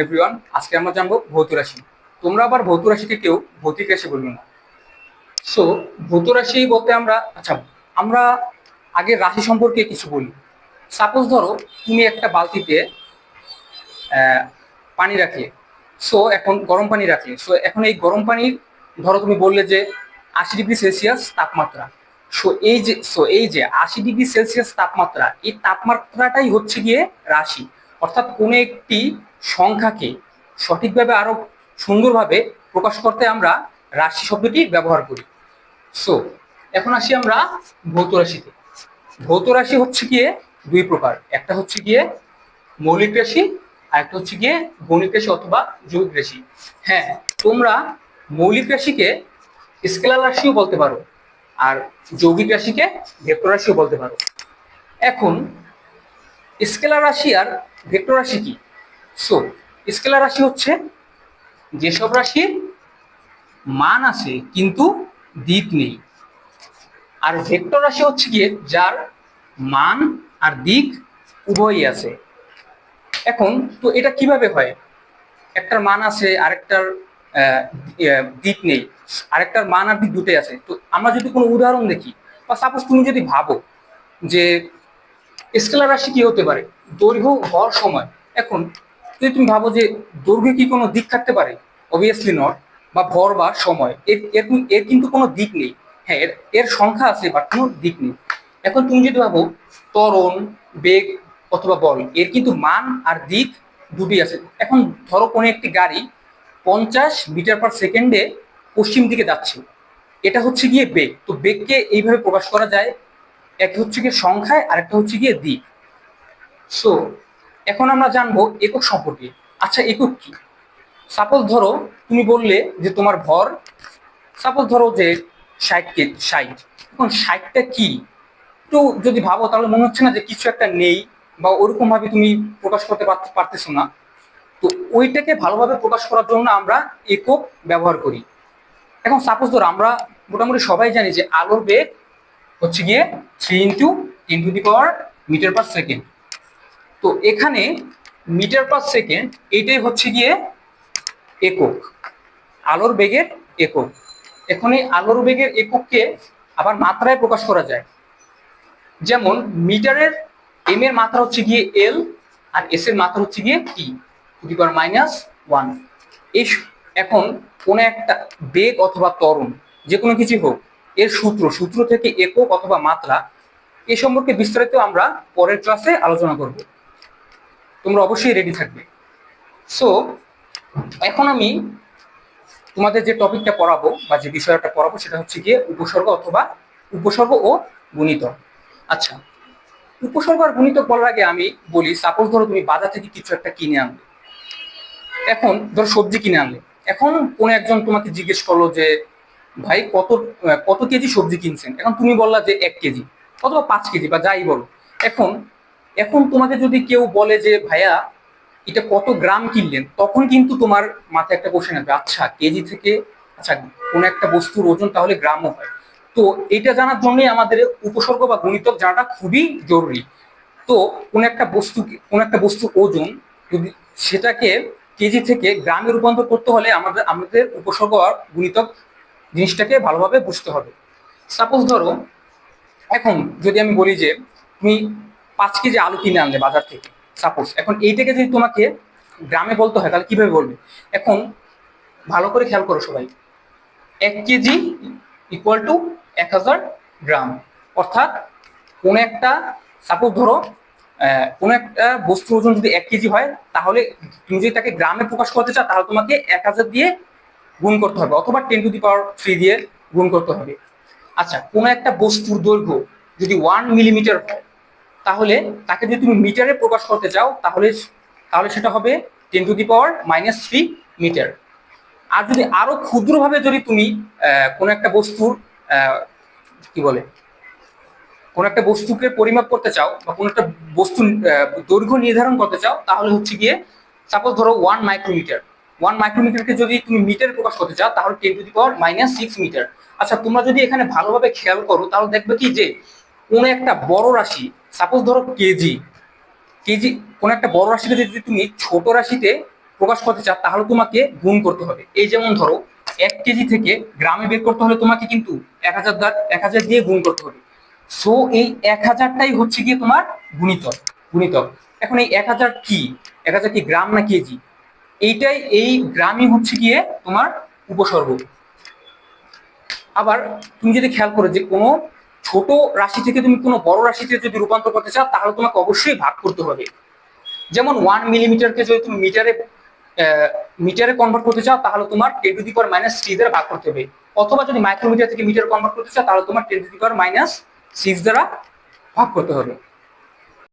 Everyone, আজকে আমরা জানবো ভৌত রাশি। তোমরা আবার ভৌত রাশিকে কেউ ভৌতিক রাশি বলবে না। সো ভৌত রাশি বলতে আমরা আগে রাশি সম্পর্কে কিছু বলি। সাপোজ ধরো তুমি একটা বালতিতে পানি রাখলে। সো এখন গরম পানি রাখলে, সো এখন এই গরম পানির ধরো তুমি বললে যে 80 ডিগ্রি সেলসিয়াস তাপমাত্রা। সো এই যে 80 ডিগ্রি সেলসিয়াস তাপমাত্রা, এই তাপমাত্রাটাই হচ্ছে গিয়ে রাশি। অর্থাৎ কোনো একটি সংখ্যাকে সঠিকভাবে আরো সুন্দরভাবে প্রকাশ করতে আমরা রাশি শব্দটি ব্যবহার করি। সো এখন আসি আমরা ভৌত রাশিতে। ভৌত রাশি হচ্ছে গিয়ে দুই প্রকার, একটা হচ্ছে গিয়ে মৌলিক রাশি আর একটা হচ্ছে গিয়ে গণিত রাশি অথবা যৌগিক রাশি। হ্যাঁ, তোমরা মৌলিক রাশিকে স্কেলার রাশিও বলতে পারো, আর যৌগিক রাশিকে ভেক্টর রাশিও বলতে পারো। এখন স্কেলার রাশি আর ভেক্টর রাশি কি? সো স্কেলার রাশি হচ্ছে যেসব রাশির মান আছে কিন্তু দিক নেই, আর ভেক্টর রাশি হচ্ছে গিয়ে যার মান আর দিক উভয়ই আছে। এখন তো এটা কিভাবে হয়? একটার মান আছে, আরেকটার দিক নেই, আরেকটার মান আর দিক দুটোই আছে। তো আমরা যদি কোনো উদাহরণ দেখি, বা সাপোজ তুমি যদি ভাবো যে স্কেলার রাশি কি হতে পারে, দৈর্ঘ্য ভর সময়। এখন যদি তুমি ভাবো যে দৈর্ঘ্যে কি কোনো দিক থাকতে পারে, অবভিয়াসলি নট। বা ভর বা সময়, এর এর এর কিন্তু কোনো দিক নেই। হ্যাঁ, এর এর সংখ্যা আছে বাট কোনো দিক নেই। এখন তুমি যদি ভাবো ত্বরণ, বেগ অথবা বল, এর কিন্তু মান আর দিক দুটোই আছে। এখন ধরো কোনো একটি গাড়ি 50 মিটার/সেকেন্ডে পশ্চিম দিকে যাচ্ছে, এটা হচ্ছে গিয়ে বেগ। তো বেগকে এইভাবে প্রকাশ করা যায়, একটা হচ্ছে গিয়ে সংখ্যায় আর একটা হচ্ছে গিয়ে দিক। সো এখন আমরা জানবো একক সম্পর্কে। আচ্ছা, একক কি? সাপোজ ধরো তুমি বললে যে তোমার ভর, সাপোজ ধরো যে 60 এখন 60টা কি? একটু যদি ভাবো তাহলে মনে হচ্ছে না যে কিছু একটা নেই, বা ওরকম ভাবে তুমি প্রকাশ করতে পারতেছো না। তো ওইটাকে ভালোভাবে প্রকাশ করার জন্য আমরা একক ব্যবহার করি। এখন সাপোজ ধরো আমরা মোটামুটি সবাই জানি যে আলোর বেগ হচ্ছে গিয়ে 3 × 10⁻⁻⁰ তো এখানে মিটার/সেকেন্ড এইটাই হচ্ছে গিয়ে একক, আলোর বেগের একক। এখন এই আলোর বেগের একককে আবার মাত্রায় প্রকাশ করা যায়। যেমন মিটারের এম এর মাত্রা হচ্ছে গিয়ে এল, আর এস এর মাত্রা হচ্ছে গিয়ে টি⁻⁻1। এই এখন কোন একটা বেগ অথবা ত্বরণ যে কোনো কিছু হোক, এর সূত্র থেকে একক অথবা মাত্রা, এ সম্পর্কে বিস্তারিত আমরা পরের ক্লাসে আলোচনা করব। তোমরা অবশ্যই রেডি থাকবে। সো এখন আমি তোমাদের যে টপিকটা পড়াবো বা যে বিষয়টা পড়াবো সেটা হচ্ছে গিয়ে উপসর্গ ও গুণিতক। আচ্ছা, উপসর্গ আর গুণিতক বলার আগে আমি বলি, সাপোজ ধরো তুমি বাজার থেকে কিছু একটা কিনে আনলে। এখন ধরো সবজি কিনে আনলে। এখন কোন একজন তোমাকে জিজ্ঞেস করলো যে ভাই কত কত কেজি সবজি কিনছেন। এখন তুমি বললা যে 1 কেজি অথবা 5 কেজি বা যাই বলো। এখন এখন তোমাকে যদি কেউ বলে যে ভাইয়া এটা কত গ্রাম কিনলেন, তখন কিন্তু তোমার মাথায় একটা কোশ্চেন আসবে, আচ্ছা কেজি থেকে, আচ্ছা কোন একটা বস্তুর ওজন তাহলে গ্রামও হয়। তো এটা জানার জন্যই আমাদের উপসর্গ বা গুণিতক জানাটা খুবই জরুরি। তো কোন একটা বস্তুর ওজন যদি সেটাকে কেজি থেকে গ্রামে রূপান্তর করতে হলে আমাদের উপসর্গ আর গুণিতক জিনিসটাকে ভালোভাবে বুঝতে হবে। সাপোজ ধরো এখন যদি আমি বলি যে তুমি 5 কেজি আলু কিনে আনলে বাজার থেকে, সাপোজ এখন এইটাকে যদি তোমাকে গ্রামে বলতে হয় তাহলে কিভাবে বলবে? এখন ভালো করে খেয়াল করো সবাই, 1 কেজি = 1000 গ্রাম। অর্থাৎ কোন একটা, সাপোজ ধরো কোন একটা বস্তুর ওজন যদি 1 কেজি হয়, তাহলে তুমি যদি তাকে গ্রামে প্রকাশ করতে চাও তাহলে তোমাকে 1000 দিয়ে গুণ করতে হবে, অথবা 10⁻³ দিয়ে গুণ করতে হবে। আচ্ছা, কোন একটা বস্তুর দৈর্ঘ্য যদি 1 মিলিমিটার হয়, তাহলে তাকে যদি তুমি মিটারে প্রকাশ করতে চাও তাহলে তাহলে সেটা হবে 10⁻³ মিটার। আর যদি আরো ক্ষুদ্রভাবে যদি তুমি কোন একটা বস্তুর কি বলে কোন একটা বস্তুকে পরিমাপ করতে চাও বা কোন একটা বস্তুর দৈর্ঘ্য নির্ধারণ করতে চাও, তাহলে হচ্ছে গিয়ে সাপোজ ধরো 1 মাইক্রোমিটার। 1 মাইক্রোমিটারকে যদি তুমি মিটারে প্রকাশ করতে চাও তাহলে 10⁻⁻6 মিটার। আচ্ছা, তোমরা যদি এখানে ভালোভাবে খেয়াল করো তাহলে দেখবে কি যে কোন একটা বড় রাশি, সাপোজ ধরো কেজি, কোন একটা বড় রাশিকে যদি তুমি ছোট রাশিতে প্রকাশ করতে চাও তাহলে তোমাকে গুণ করতে হবে। এই যেমন ধরো 1 কেজি থেকে গ্রামে বের করতে হলে তোমাকে কিন্তু 1000 দিয়ে গুণ করতে হবে। সো এই 1000টাই হচ্ছে গিয়ে তোমার গুণিতক। এখন এই 1000 কি, 1000 কি গ্রাম না কেজি? এই গ্রামই হচ্ছে গিয়ে তোমার উপসর্গ। আবার তুমি যদি খেয়াল করো যে কোনো ছোট রাশি থেকে তুমি কোনো বড় রাশিতে যদি রূপান্তর করতে চাও তাহলে তোমাকে অবশ্যই ভাগ করতে হবে। যেমন 1 মিলিমিটারকে যদি তুমি মিটারে কনভার্ট করতে চাও তাহলে তোমার 10⁻³ দ্বারা ভাগ করতে হবে, অথবা যদি মাইক্রোমিটার থেকে মিটার কনভার্ট করতে চাও তাহলে তোমার 10⁻⁶ দ্বারা ভাগ করতে হবে।